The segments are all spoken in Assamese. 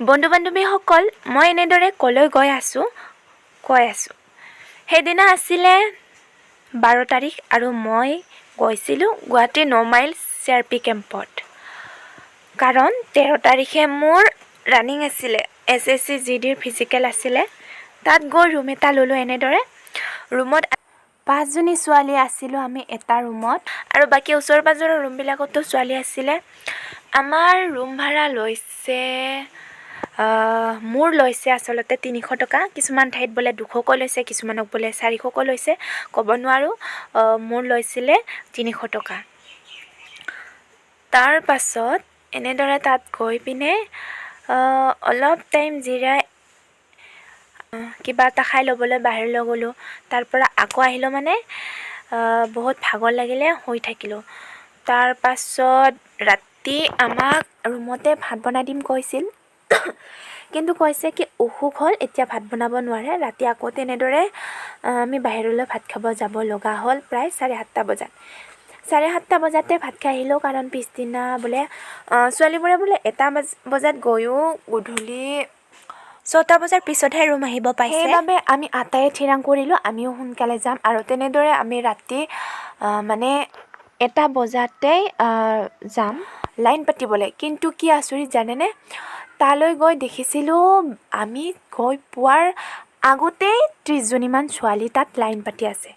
বন্ধু বান্ধৱীসকল মই এনেদৰে কলৈ কৈ আছোঁ সেইদিনা আছিলে 12 তাৰিখ আৰু মই গৈছিলোঁ গুৱাহাটী 9 মাইল CRPF কেম্পত কাৰণ 13 তাৰিখে মোৰ ৰানিং আছিলে SSC GD ফিজিকেল আছিলে তাত গৈ ৰুম এটা ল'লোঁ এনেদৰে ৰুমত 5জনী ছোৱালী আছিলোঁ আমি এটা ৰুমত আৰু বাকী ওচৰ পাজৰৰ ৰুমবিলাকতো ছোৱালী আছিলে আমাৰ ৰুম ভাড়া লৈছে মোৰ লৈছে আচলতে 300 টকা কিছুমান ঠাইত বোলে 200কৈ লৈছে কিছুমানক বোলে 400কৈ লৈছে ক'ব নোৱাৰোঁ মোৰ লৈছিলে 300 টকা তাৰ পাছত এনেদৰে তাত গৈ পিনে অলপ টাইম জিৰাই কিবা এটা খাই ল'বলৈ বাহিৰলৈ গ'লোঁ তাৰ পৰা আকৌ আহিলোঁ মানে বহুত ভাগৰ লাগিলে শুই থাকিলোঁ তাৰ পাছত ৰাতি আমাক ৰুমতে ভাত বনাই দিম কৈছিল কিন্তু কৈছে কি অসুখ হ'ল এতিয়া ভাত বনাব নোৱাৰে ৰাতি আকৌ তেনেদৰে আমি বাহিৰলৈ ভাত খাব যাব লগা হ'ল প্ৰায় 7:30 বজাত 7:30 বজাতে ভাত খাই আহিলোঁ কাৰণ পিছদিনা বোলে ছোৱালীবোৰে বোলে 1 বজাত গৈও গধূলি 6টা বজাৰ পিছতহে ৰুম আহিব পাইছে সেইবাবে আমি আটায়ে ঠিৰাং কৰিলোঁ আমিও সোনকালে যাম আৰু তেনেদৰে আমি ৰাতি মানে 1 বজাতেই যাম লাইন পাতিবলৈ কিন্তু কি আচৰিত জানেনে তালৈ গৈ দেখিছিলোঁ আমি গৈ পোৱাৰ আগতেই 30 জনীমান ছোৱালী তাত লাইন পাতি আছে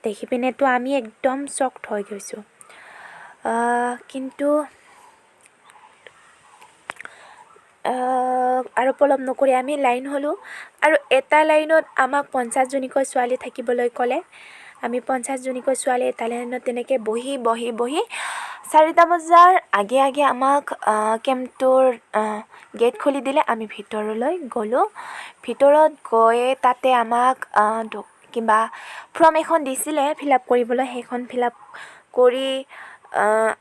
দেখি পিনেতো আমি একদম চকড হৈ গৈছোঁ কিন্তু আৰু পলম নকৰি আমি লাইন হ'লোঁ আৰু এটা লাইনত আমাক 50 জনীকৈ ছোৱালী থাকিবলৈ ক'লে আমি 50 জনীকৈ ছোৱালী এটা লাইনত তেনেকৈ বহি 4টা বজাৰ আগে আমাক কেম্পটোৰ গেট খুলি দিলে আমি ভিতৰলৈ গ'লোঁ ভিতৰত গৈ তাতে আমাক কিবা ফৰ্ম এখন দিছিলে ফিলআপ কৰিবলৈ সেইখন ফিলআপ কৰি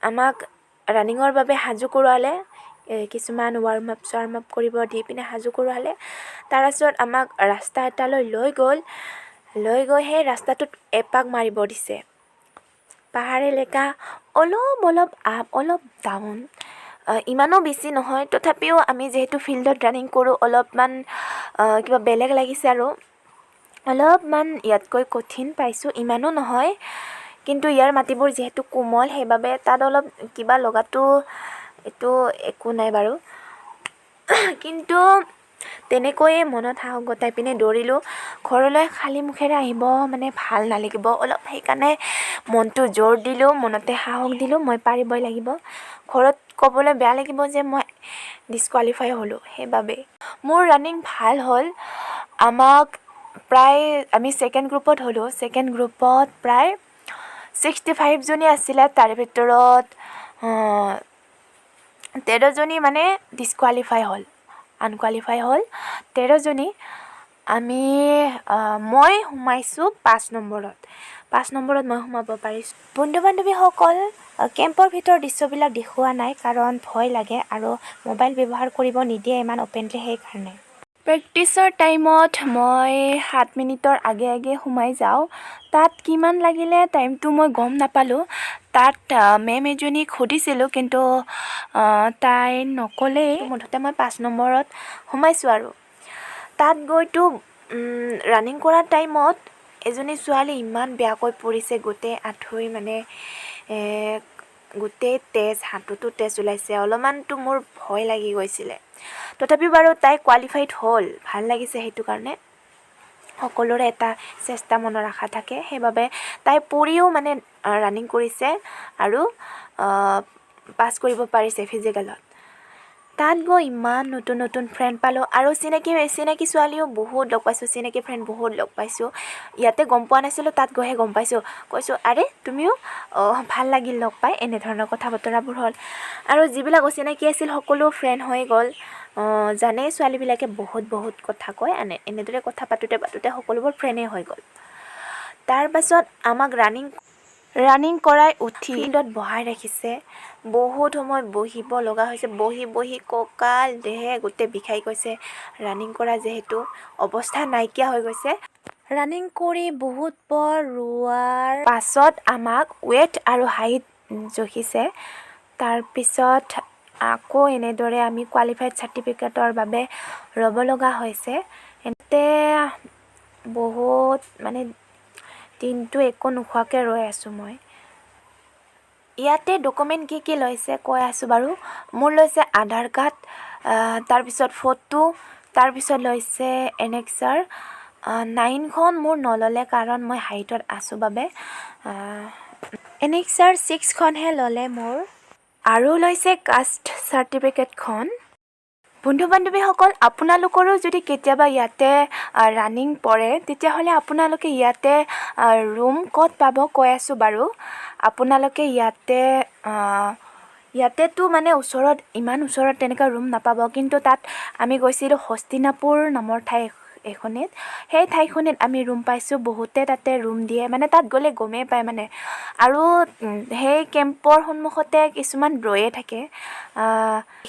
আমাক ৰানিঙৰ বাবে সাজু কৰোৱালে কিছুমান ৱাৰ্ম আপ কৰিব দি পিনে সাজু কৰোৱালে তাৰপাছত আমাক ৰাস্তা এটালৈ লৈ গৈ সেই ৰাস্তাটোত এপাক মাৰিব দিছে পাহাৰ এলেকা অলপ আপ অলপ ডাউন ইমানো বেছি নহয় তথাপিও আমি যিহেতু ফিল্ডত ৰানিং কৰোঁ অলপমান কিবা বেলেগ লাগিছে আৰু অলপমান ইয়াতকৈ কঠিন পাইছোঁ ইমানো নহয় কিন্তু ইয়াৰ মাটিবোৰ যিহেতু কোমল সেইবাবে তাত অলপ কিবা লগাটো এইটো একো নাই বাৰু কিন্তু তেনেকৈয়ে মনত সাহস গতাই পিনে দৌৰিলোঁ ঘৰলৈ খালী মুখেৰে আহিব মানে ভাল নালাগিব অলপ সেইকাৰণে মনটো জোৰ দিলোঁ মনতে সাহস দিলোঁ মই পাৰিবই লাগিব ঘৰত ক'বলৈ বেয়া লাগিব যে মই ডিছকুৱালিফাই হ'লোঁ সেইবাবে মোৰ ৰানিং ভাল হ'ল আমাক প্ৰায় আমি ছেকেণ্ড গ্ৰুপত হ'লোঁ ছেকেণ্ড গ্ৰুপত প্ৰায় 65 জনী আছিলে তাৰ ভিতৰত 13 জনী মানে ডিছকুৱালিফাই হ'ল আনকুৱালিফাই হ'ল 13 জনী মই সোমাইছোঁ 5 নম্বৰত মই সোমাব পাৰিছোঁ বন্ধু বান্ধৱীসকল কেম্পৰ ভিতৰৰ দৃশ্যবিলাক দেখুওৱা নাই কাৰণ ভয় লাগে আৰু মোবাইল ব্যৱহাৰ কৰিব নিদিয়ে ইমান অপেনলি সেইকাৰণে প্ৰেক্টিছৰ টাইমত মই 7 মিনিটৰ আগে সোমাই যাওঁ তাত কিমান লাগিলে টাইমটো মই গম নাপালোঁ তাত মেম এজনীক সুধিছিলোঁ কিন্তু তাই নক'লেই মুঠতে মই 5 নম্বৰত সোমাইছোঁ আৰু তাত গৈতো ৰানিং কৰা টাইমত এজনী ছোৱালী ইমান বেয়াকৈ পৰিছে গোটেই আঁঠুই মানে গোটেই তেজ হাততো তেজ ওলাইছে অলপমানতো মোৰ ভয় লাগি গৈছিলে তথাপিও বাৰু তাই কোৱালিফাইড হ'ল ভাল লাগিছে সেইটো কাৰণে সকলোৰে এটা চেষ্টা মনৰ আশা থাকে সেইবাবে তাই পৰিও মানে ৰানিং কৰিছে আৰু পাছ কৰিব পাৰিছে ফিজিকেলত তাত গৈ ইমান নতুন ফ্ৰেণ্ড পালোঁ আৰু চিনাকি ছোৱালীও বহুত লগ পাইছোঁ চিনাকি ফ্ৰেণ্ড বহুত লগ পাইছোঁ ইয়াতে গম পোৱা নাছিলোঁ তাত গৈহে গম পাইছোঁ কৈছোঁ আৰে তুমিও ভাল লাগিল লগ পাই এনেধৰণৰ কথা বতৰাবোৰ হ'ল আৰু যিবিলাক অচিনাকি আছিল সকলো ফ্ৰেণ্ড হৈ গ'ল জানেই ছোৱালীবিলাকে বহুত কথা কয় এনেদৰে কথা পাতোতে সকলোবোৰ ফ্ৰেণ্ডেই হৈ গ'ল তাৰ পাছত আমাক ৰানিং কৰাই উঠি ফিল্ডত বহাই ৰাখিছে বহুত সময় বহিব লগা হৈছে বহি কঁকাল দেহে গোটেই বিষাই গৈছে ৰানিং কৰা যিহেতু অৱস্থা নাইকিয়া হৈ গৈছে ৰানিং কৰি বহুত পৰ ৰোৱাৰ পাছত আমাক ৱেট আৰু হাইট জুখিছে তাৰপিছত আকৌ এনেদৰে আমি কোৱালিফাইড চাৰ্টিফিকেটৰ বাবে ৰ'ব লগা হৈছে। এতে বহুত মানে দিনটো একো নোখোৱাকৈ ৰৈ আছোঁ মই। ইয়াতে ডকুমেণ্ট কি লৈছে কৈ আছোঁ বাৰু। মোৰ লৈছে আধাৰ কাৰ্ড, তাৰপিছত ফটো, তাৰপিছত লৈছে এনেক্সাৰ। 9খন মোৰ নল'লে কাৰণ মই হাইটত আছোঁ বাবে। এনেক্সাৰ 6খনহে ল'লে মোৰ। আৰু লৈছে কাষ্ট চাৰ্টিফিকেটখন। বন্ধু বান্ধৱীসকল, আপোনালোকৰো যদি কেতিয়াবা ইয়াতে ৰানিং পৰে তেতিয়াহ'লে আপোনালোকে ইয়াতে ৰুম ক'ত পাব কৈ আছোঁ বাৰু। আপোনালোকে ইয়াতেতো মানে ওচৰত ইমান ওচৰত তেনেকুৱা ৰুম নাপাব, কিন্তু তাত আমি গৈছিলোঁ হস্তিনাপুৰ নামৰ ঠাই এখনিত। সেই ঠাইখনিত আমি ৰুম পাইছোঁ। বহুতে তাতে ৰুম দিয়ে, মানে তাত গ'লে গমেই পায় মানে। আৰু সেই কেম্পৰ সন্মুখতে কিছুমান ৰৈয়ে থাকে,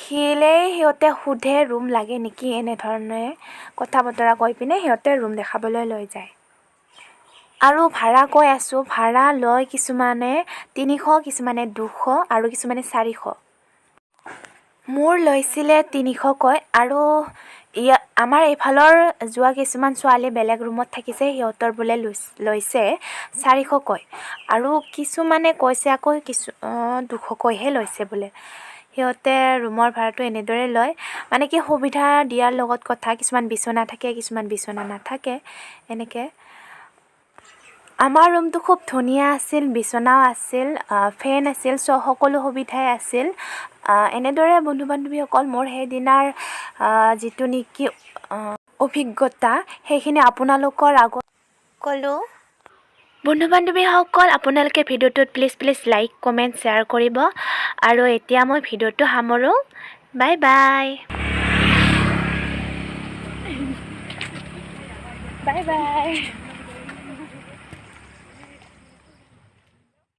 সিহঁতে সোধে ৰুম লাগে নেকি, এনেধৰণে কথা বতৰা কৈ পিনে সিহঁতে ৰুম দেখাবলৈ লৈ যায়। আৰু ভাড়া কৈ আছোঁ, ভাড়া লয় কিছুমানে 300, কিছুমানে 200 আৰু কিছুমানে 400। মোৰ লৈছিলে 300কৈ। আৰু আমাৰ এইফালৰ যোৱা কিছুমান ছোৱালী বেলেগ ৰুমত থাকিছে, সিহঁতৰ বোলে লৈছে 400কৈ। আৰু কিছুমানে কৈছে আকৌ 200কৈহে লৈছে বোলে। সিহঁতে ৰুমৰ ভাড়াটো এনেদৰে লয়, মানে কি সুবিধা দিয়াৰ লগত কথা। কিছুমান বিচনা থাকে, কিছুমান বিচনা নাথাকে, এনেকৈ। আমাৰ ৰুমটো খুব ধুনীয়া আছিল, বিচনাও আছিল, ফেন আছিল, সকলো সুবিধাই আছিল। এনেদৰে বন্ধু বান্ধৱীসকল মোৰ সেইদিনাৰ যিটো নেকি অভিজ্ঞতা সেইখিনি আপোনালোকৰ আগত ক'লোঁ। বন্ধু বান্ধৱীসকল, আপোনালোকে ভিডিঅ'টোত প্লিজ লাইক, কমেণ্ট, শ্বেয়াৰ কৰিব। আৰু এতিয়া মই ভিডিঅ'টো সামৰোঁ। Bye bye. Bye bye.